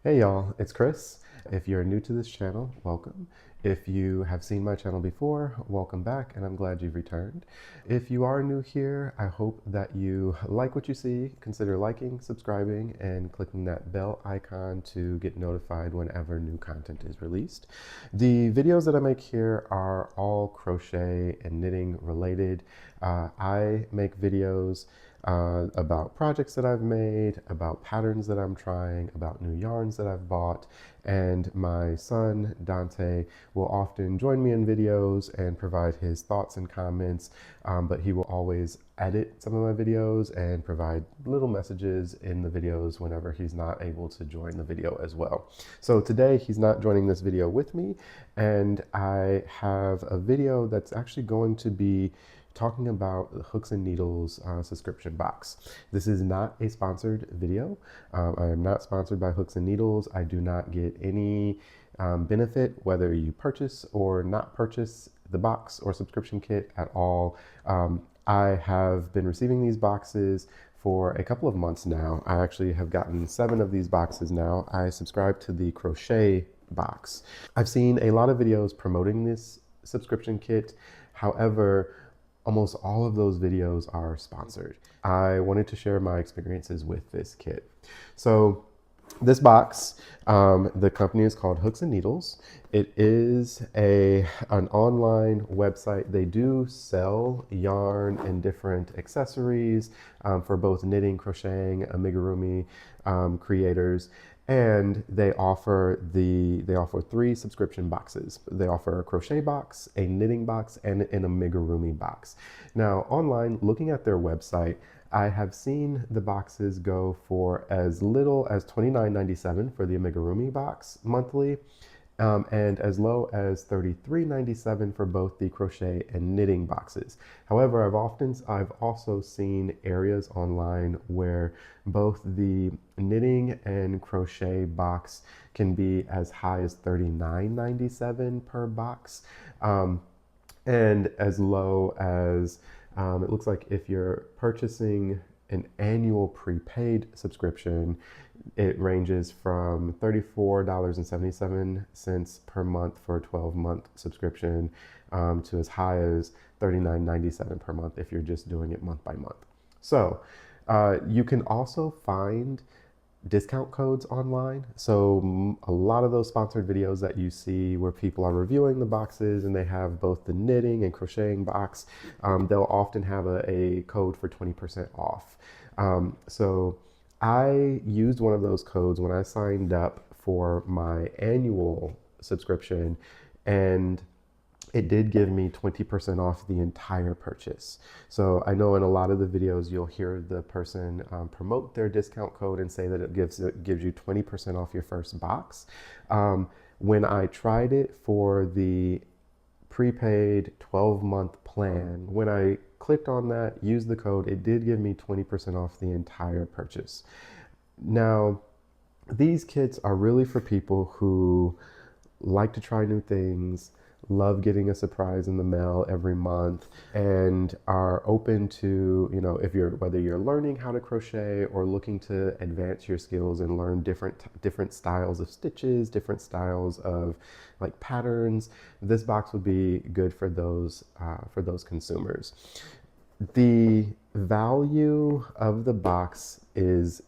Hey y'all, it's Chris. If you're new to this channel, welcome. If you have seen my channel before, welcome back, and I'm glad you've returned. If you are new here, I hope that you like what you see. Consider liking, subscribing, and clicking that bell icon to get notified whenever new content is released. The videos that I make here are all crochet and knitting related. I make videos about projects that I've made, about patterns that I'm trying, about new yarns that I've bought, and my son, Dante, will often join me in videos and provide his thoughts and comments, but he will always edit some of my videos and provide little messages in the videos whenever he's not able to join the video as well. So today he's not joining this video with me, and I have a video that's actually going to be talking about the Hooks and Needles subscription box. This is not a sponsored video. I am not sponsored by Hooks and Needles. I do not get any benefit whether you purchase or not purchase the box or subscription kit at all. I have been receiving these boxes for a couple of months now. I actually have gotten 7 of these boxes now. I subscribe to the Crochet box. I've seen a lot of videos promoting this subscription kit. However, almost all of those videos are sponsored. I wanted to share my experiences with this kit. So this box, the company is called Hooks and Needles. It is an online website. They do sell yarn and different accessories for both knitting, crocheting, amigurumi creators. And they offer 3 subscription boxes. They offer a crochet box, a knitting box, and an amigurumi box. Now, online, looking at their website, I have seen the boxes go for as little as $29.97 for the amigurumi box monthly, and as low as $33.97 for both the crochet and knitting boxes. However, I've also seen areas online where both the knitting and crochet box can be as high as $39.97 per box, and as low as it looks like if you're purchasing an annual prepaid subscription, it ranges from $34.77 per month for a 12-month subscription to as high as $39.97 per month if you're just doing it month by month. So you can also find discount codes online. So a lot of those sponsored videos that you see where people are reviewing the boxes and they have both the knitting and crocheting box, they'll often have a code for 20% off. So I used one of those codes when I signed up for my annual subscription, and it did give me 20% off the entire purchase. So I know in a lot of the videos you'll hear the person promote their discount code and say that it gives you 20% off your first box. When I tried it for the prepaid 12-month plan, when I clicked on that, used the code, it did give me 20% off the entire purchase. Now, these kits are really for people who like to try new things, love getting a surprise in the mail every month, and are open to, whether you're learning how to crochet or looking to advance your skills and learn different styles of stitches, different styles of like patterns. This box would be good for those consumers. The value of the box is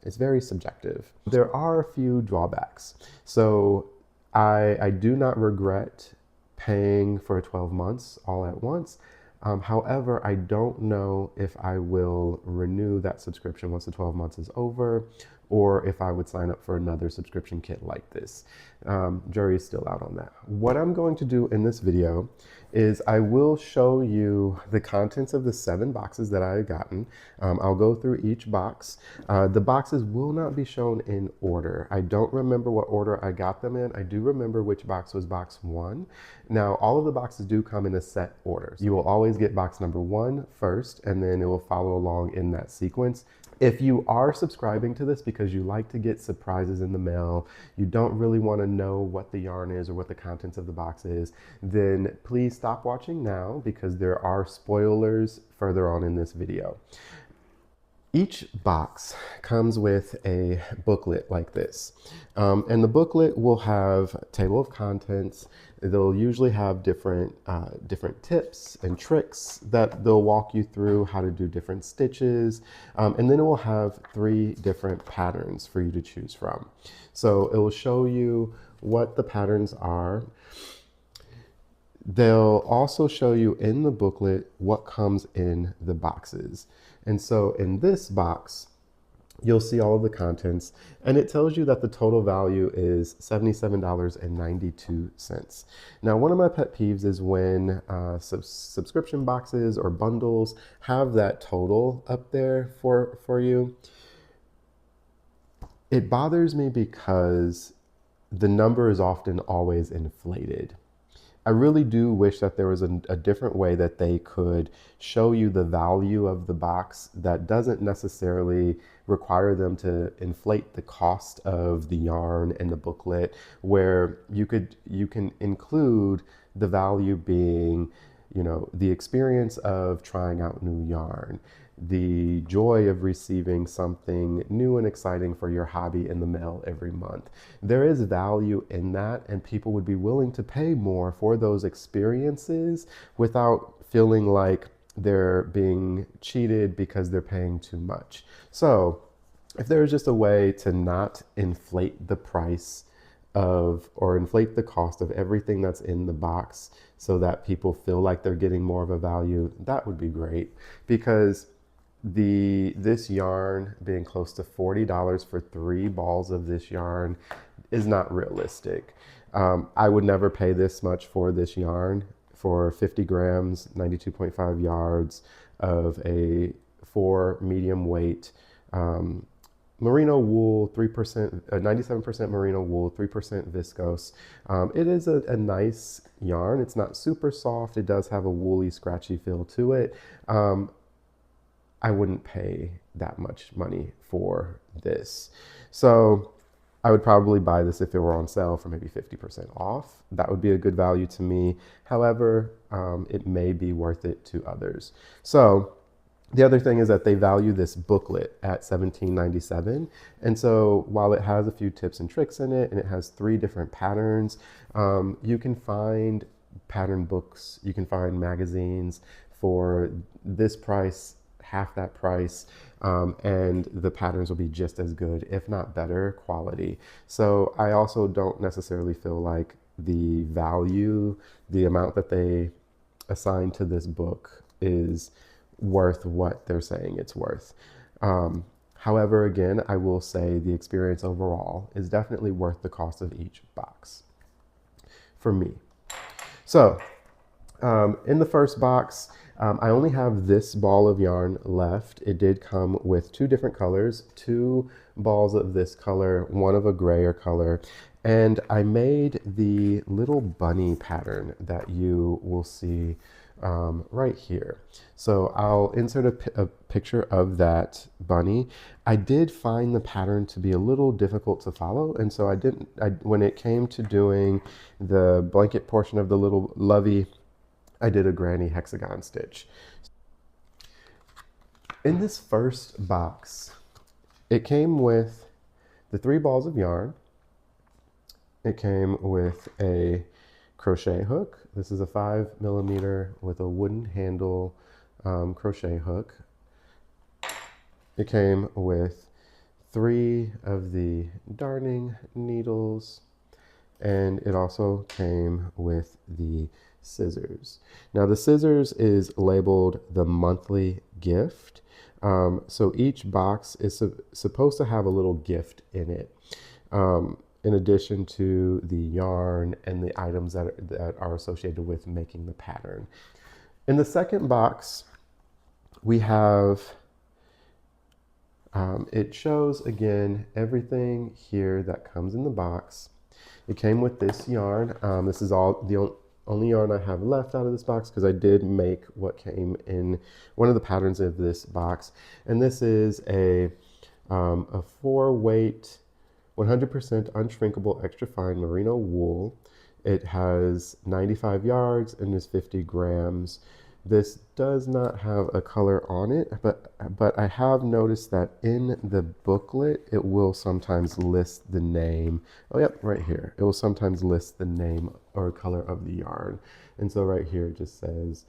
it's very subjective. There are a few drawbacks. So I do not regret paying for 12 months all at once. However, I don't know if I will renew that subscription once the 12 months is over, or if I would sign up for another subscription kit like this. Jury is still out on that. What I'm going to do in this video is I will show you the contents of the 7 boxes that I have gotten. I'll go through each box. The boxes will not be shown in order. I don't remember what order I got them in. I do remember which box was box 1. Now, all of the boxes do come in a set order. You will always get box number 1 first, and then it will follow along in that sequence. If you are subscribing to this because you like to get surprises in the mail, you don't really want to know what the yarn is or what the contents of the box is, then please stop watching now because there are spoilers further on in this video. Each box comes with a booklet like this. And the booklet will have a table of contents. They'll usually have different tips and tricks that they'll walk you through how to do different stitches. And then it will have 3 different patterns for you to choose from. So it will show you what the patterns are. They'll also show you in the booklet what comes in the boxes. And so in this box, you'll see all of the contents, and it tells you that the total value is $77.92. Now, one of my pet peeves is when subscription boxes or bundles have that total up there for you. It bothers me because the number is often always inflated. I really do wish that there was a different way that they could show you the value of the box that doesn't necessarily require them to inflate the cost of the yarn and the booklet, where you can include the value being, you know, the experience of trying out new yarn, the joy of receiving something new and exciting for your hobby in the mail every month. There is value in that, and people would be willing to pay more for those experiences without feeling like they're being cheated because they're paying too much. So, if there is just a way to not inflate the price of or inflate the cost of everything that's in the box so that people feel like they're getting more of a value, that would be great. Because this yarn being close to $40 for 3 balls of this yarn is not realistic. I would never pay this much for this yarn for 50 grams, 92.5 yards of a 4 medium weight merino wool, 3%, 97% merino wool, 3% viscose. It is a nice yarn. It's not super soft. It does have a woolly, scratchy feel to it. I wouldn't pay that much money for this. So I would probably buy this if it were on sale for maybe 50% off. That would be a good value to me. However, it may be worth it to others. So the other thing is that they value this booklet at $17.97. And so while it has a few tips and tricks in it, and it has 3 different patterns, you can find pattern books, you can find magazines for this price, half that price, and the patterns will be just as good, if not better quality. So I also don't necessarily feel like the value, the amount that they assign to this book is worth what they're saying it's worth. However, again, I will say the experience overall is definitely worth the cost of each box for me. So in the first box, I only have this ball of yarn left. It did come with 2 different colors, 2 balls of this color, 1 of a grayer color. And I made the little bunny pattern that you will see right here. So I'll insert a picture of that bunny. I did find the pattern to be a little difficult to follow, and so when it came to doing the blanket portion of the little lovey, I did a granny hexagon stitch. In this first box, it came with the 3 balls of yarn. It came with a crochet hook. This is a 5mm with a wooden handle crochet hook. It came with 3 of the darning needles, and it also came with the scissors. Now the scissors is labeled the monthly gift. So each box is supposed to have a little gift in it. In addition to the yarn and the items that are associated with making the pattern. In the second box, we have, it shows again everything here that comes in the box. It came with this yarn. This is all the only yarn I have left out of this box because I did make what came in one of the patterns of this box. And this is a 4-weight 100% unshrinkable extra fine merino wool. It has 95 yards and is 50 grams. This does not have a color on it, but I have noticed that in the booklet, it will sometimes list the name. Oh, yep, right here. It will sometimes list the name or color of the yarn. And so right here, it just says,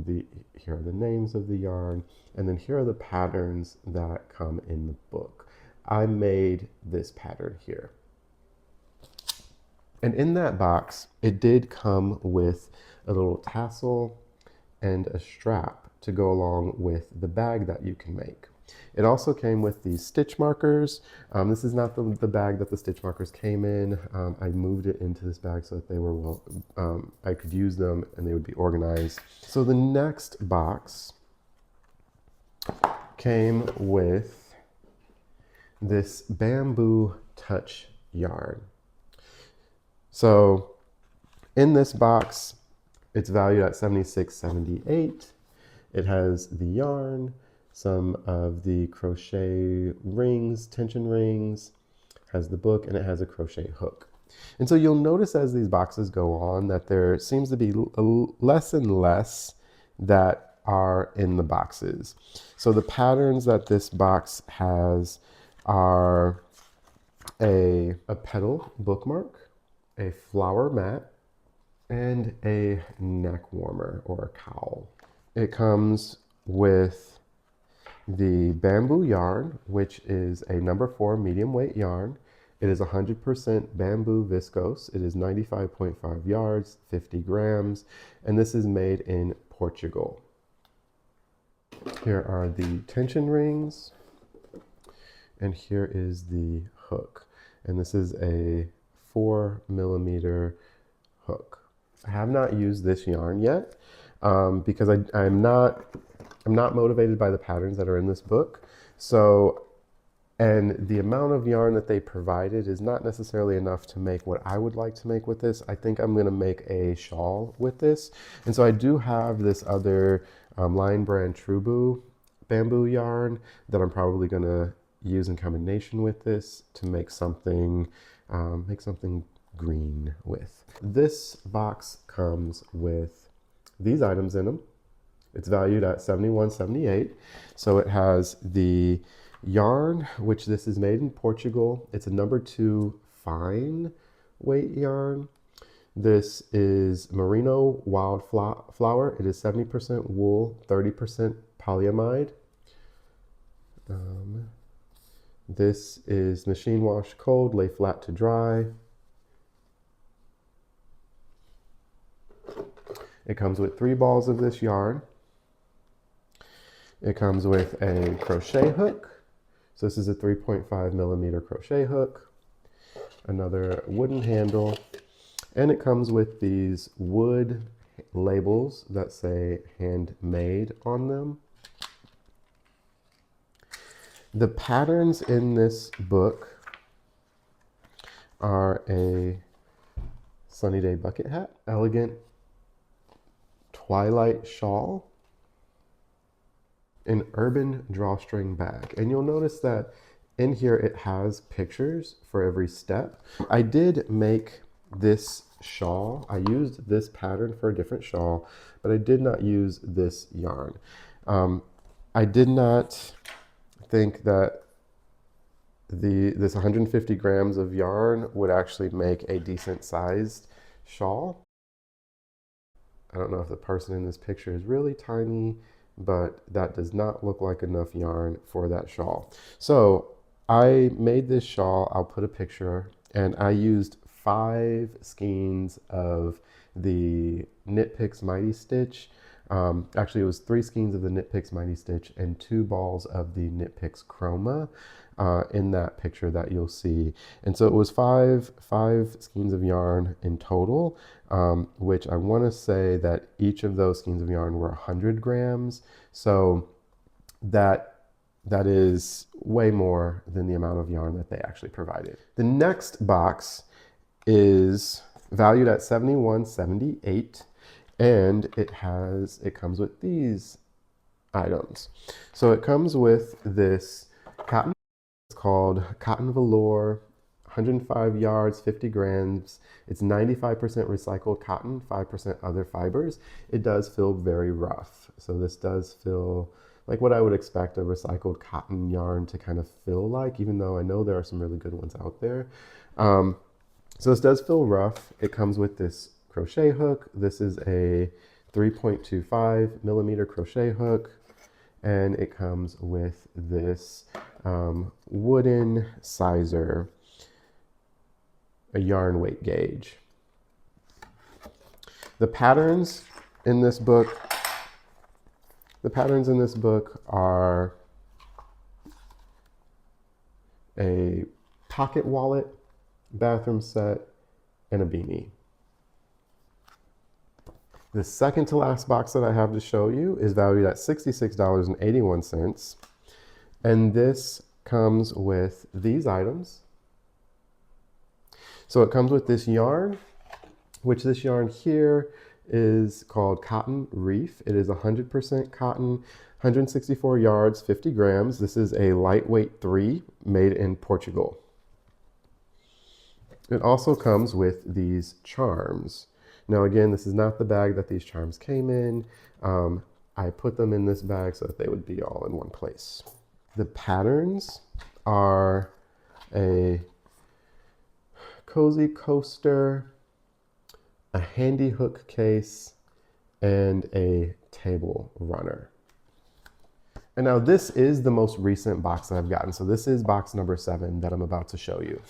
here are the names of the yarn, and then here are the patterns that come in the book. I made this pattern here. And in that box, it did come with a little tassel and a strap to go along with the bag that you can make. It also came with these stitch markers. This is not the bag that the stitch markers came in. I moved it into this bag so that they were I could use them and they would be organized. So the next box came with this bamboo touch yarn. So in this box, it's valued at $76.78. It has the yarn, some of the crochet rings, tension rings, has the book, and it has a crochet hook. And so you'll notice as these boxes go on that there seems to be less and less that are in the boxes. So the patterns that this box has are a petal bookmark, a flower mat, and a neck warmer or a cowl. It comes with the bamboo yarn, which is a number 4 medium weight yarn. It is 100% bamboo viscose. It is 95.5 yards, 50 grams, and this is made in Portugal. Here are the tension rings, and here is the hook. And this is a 4mm hook. I have not used this yarn yet because I'm not motivated by the patterns that are in this book. So, and the amount of yarn that they provided is not necessarily enough to make what I would like to make with this. I think I'm going to make a shawl with this. And so I do have this other Lion Brand Trubu bamboo yarn that I'm probably going to use in combination with this to make something green with. This box comes with these items in them. It's valued at $71.78. So it has the yarn, which this is made in Portugal. It's a number 2 fine weight yarn. This is merino wildflower. It is 70% wool, 30% polyamide. This is machine wash cold, lay flat to dry. It comes with 3 balls of this yarn. It comes with a crochet hook. So this is a 3.5mm crochet hook, another wooden handle, and it comes with these wood labels that say handmade on them. The patterns in this book are a sunny day bucket hat, elegant twilight shawl, an urban drawstring bag. And you'll notice that in here it has pictures for every step. I did make this shawl. I used this pattern for a different shawl, but I did not use this yarn. I did not think that this 150 grams of yarn would actually make a decent sized shawl. I don't know if the person in this picture is really tiny, but that does not look like enough yarn for that shawl. So I made this shawl. I'll put a picture, and I used 5 skeins of the Knit Picks Mighty Stitch. Actually, it was 3 skeins of the Knit Picks Mighty Stitch and 2 balls of the Knit Picks Chroma in that picture that you'll see. And so it was five skeins of yarn in total, which I want to say that each of those skeins of yarn were 100 grams. So that is way more than the amount of yarn that they actually provided. The next box is valued at $71.78, and it comes with these items. So it comes with this cotton. It's called Cotton Velour 105 yards, 50 grams. It's 95% recycled cotton, 5% other fibers. It does feel very rough. So this does feel like what I would expect a recycled cotton yarn to kind of feel like, even though I know there are some really good ones out there. So this does feel rough. It comes with this crochet hook. This is a 3.25 millimeter crochet hook. And it comes with this wooden sizer, a yarn weight gauge. The patterns in this book are a pocket wallet, bathroom set, and a beanie. The second to last box that I have to show you is valued at $66.81. And this comes with these items. So it comes with this yarn, which this yarn here is called Cotton Reef. It is 100% cotton, 164 yards, 50 grams. This is a lightweight 3 made in Portugal. It also comes with these charms. Now again, this is not the bag that these charms came in. I put them in this bag so that they would be all in one place. The patterns are a cozy coaster, a handy hook case, and a table runner. And now this is the most recent box that I've gotten. So this is box number 7 that I'm about to show you.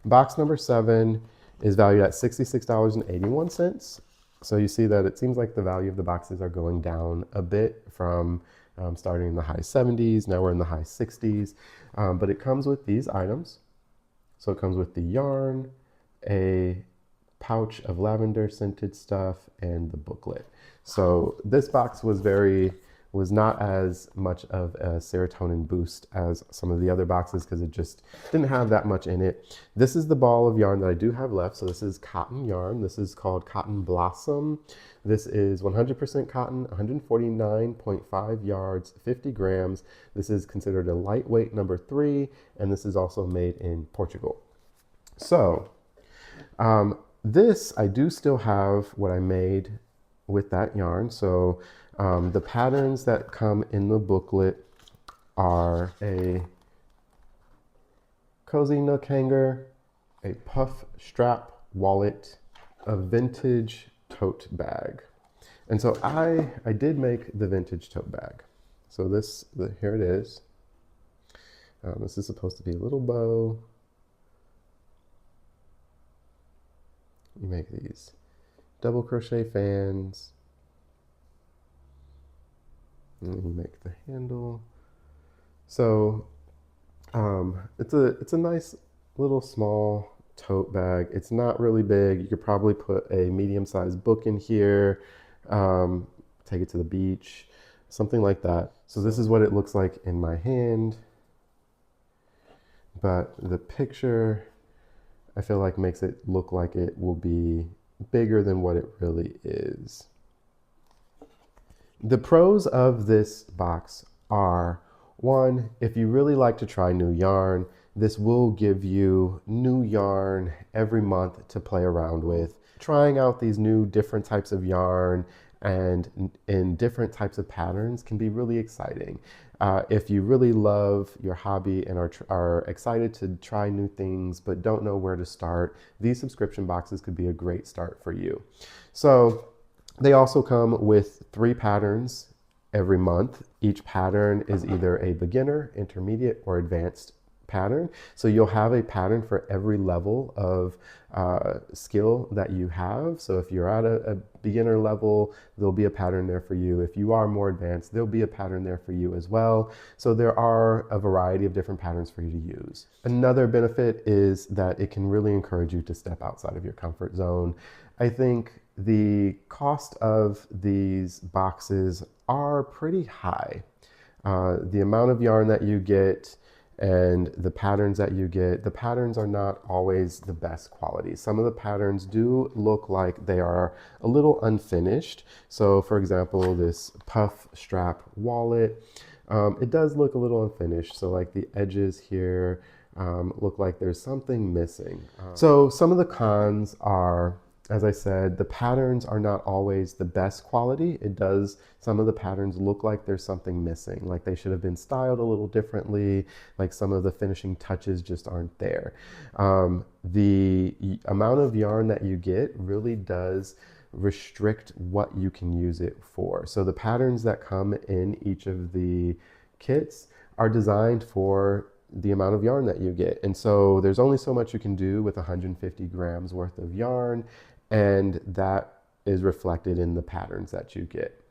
Box number 7 is valued at $66.81. So you see that it seems like the value of the boxes are going down a bit from starting in the high 70s. Now we're in the high 60s. But it comes with these items. So it comes with the yarn, a pouch of lavender scented stuff, and the booklet. So this box was not as much of a serotonin boost as some of the other boxes because it just didn't have that much in it. This is the ball of yarn that I do have left. So this is cotton yarn. This is called Cotton Blossom. This is 100% cotton, 149.5 yards, 50 grams. This is considered a lightweight number 3, and this is also made in Portugal. So this, I do still have what I made with that yarn. So the patterns that come in the booklet are a cozy nook hanger, a puff strap wallet, a vintage tote bag. And so I did make the vintage tote bag. So here it is. This is supposed to be a little bow. You make these double crochet fans. And then you make the handle. So it's a nice little small tote bag. It's not really big. You could probably put a medium-sized book in here, take it to the beach, something like that. So this is what it looks like in my hand. But the picture, I feel like, makes it look like it will be bigger than what it really is. The pros of this box are, 1, if you really like to try new yarn, this will give you new yarn every month to play around with. Trying out these new different types of yarn and in different types of patterns can be really exciting. If you really love your hobby and are excited to try new things but don't know where to start, these subscription boxes could be a great start for you. So they also come with 3 patterns every month. Each pattern is either a beginner, intermediate, or advanced pattern. So you'll have a pattern for every level of skill that you have. So if you're at a beginner level, there'll be a pattern there for you. If you are more advanced, there'll be a pattern there for you as well. So there are a variety of different patterns for you to use. Another benefit is that it can really encourage you to step outside of your comfort zone. I think the cost of these boxes are pretty high. The amount of yarn that you get and the patterns that you get, the patterns are not always the best quality. Some of the patterns do look like they are a little unfinished. So for example, this puff strap wallet, it does look a little unfinished. So like the edges here look like there's something missing. So some of the cons are, as I said, the patterns are not always the best quality. Some of the patterns look like there's something missing, like they should have been styled a little differently, like some of the finishing touches just aren't there. The amount of yarn that you get really does restrict what you can use it for. So the patterns that come in each of the kits are designed for the amount of yarn that you get. And so there's only so much you can do with 150 grams worth of yarn, and that is reflected in the patterns that you get.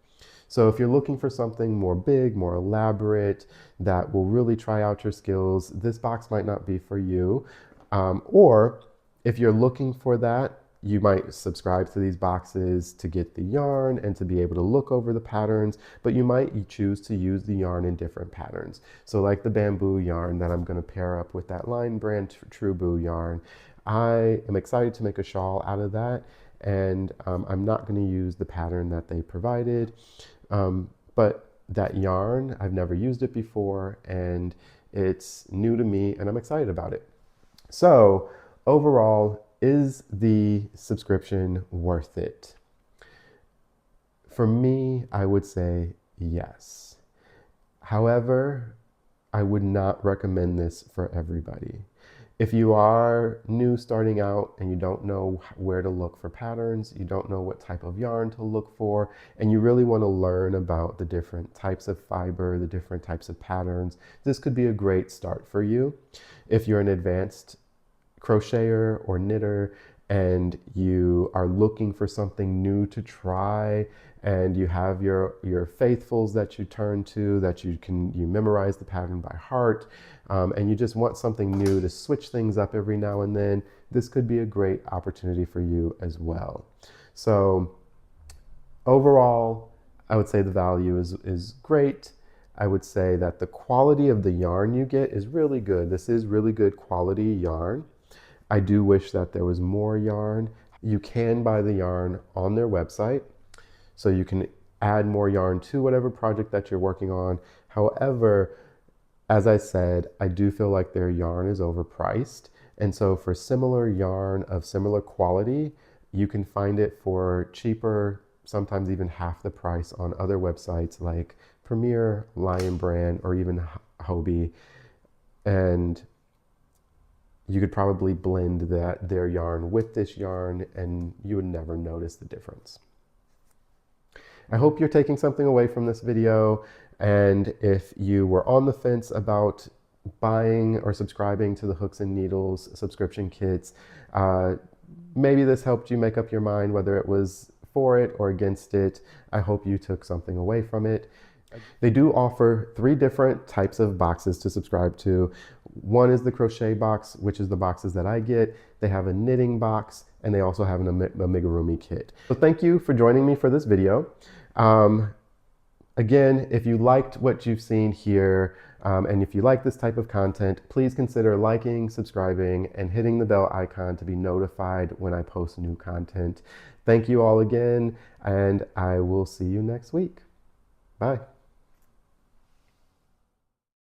So if you're looking for something more big, more elaborate, that will really try out your skills, this box might not be for you. Or if you're looking for that, you might subscribe to these boxes to get the yarn and to be able to look over the patterns, but you might choose to use the yarn in different patterns. So like the bamboo yarn that I'm going to pair up with that Line Brand True Boo yarn, I am excited to make a shawl out of that, and I'm not going to use the pattern that they provided, but that yarn, I've never used it before, and it's new to me, and I'm excited about it. So overall, is the subscription worth it? For me, I would say yes. However, I would not recommend this for everybody. If you are new starting out and you don't know where to look for patterns, you don't know what type of yarn to look for, and you really want to learn about the different types of fiber, the different types of patterns, this could be a great start for you. If you're an advanced crocheter or knitter and you are looking for something new to try, and you have your faithfuls that you turn to, that you memorize the pattern by heart, and you just want something new to switch things up every now and then, this could be a great opportunity for you as well. So overall, I would say the value is great. I would say that the quality of the yarn you get is really good. This is really good quality yarn. I do wish that there was more yarn. You can buy the yarn on their website, so you can add more yarn to whatever project that you're working on. However, as I said, I do feel like their yarn is overpriced. And so for similar yarn of similar quality, you can find it for cheaper, sometimes even half the price on other websites like Premier, Lion Brand, or even Hobie. And you could probably blend their yarn with this yarn and you would never notice the difference. I hope you're taking something away from this video, and if you were on the fence about buying or subscribing to the Hooks and Needles subscription kits, maybe this helped you make up your mind whether it was for it or against it. I hope you took something away from it. They do offer 3 different types of boxes to subscribe to. One is the crochet box, which is the boxes that I get. They have a knitting box, and they also have an amigurumi kit. So thank you for joining me for this video. Again, if you liked what you've seen here, and if you like this type of content, please consider liking, subscribing, and hitting the bell icon to be notified when I post new content. Thank you all again, and I will see you next week. Bye.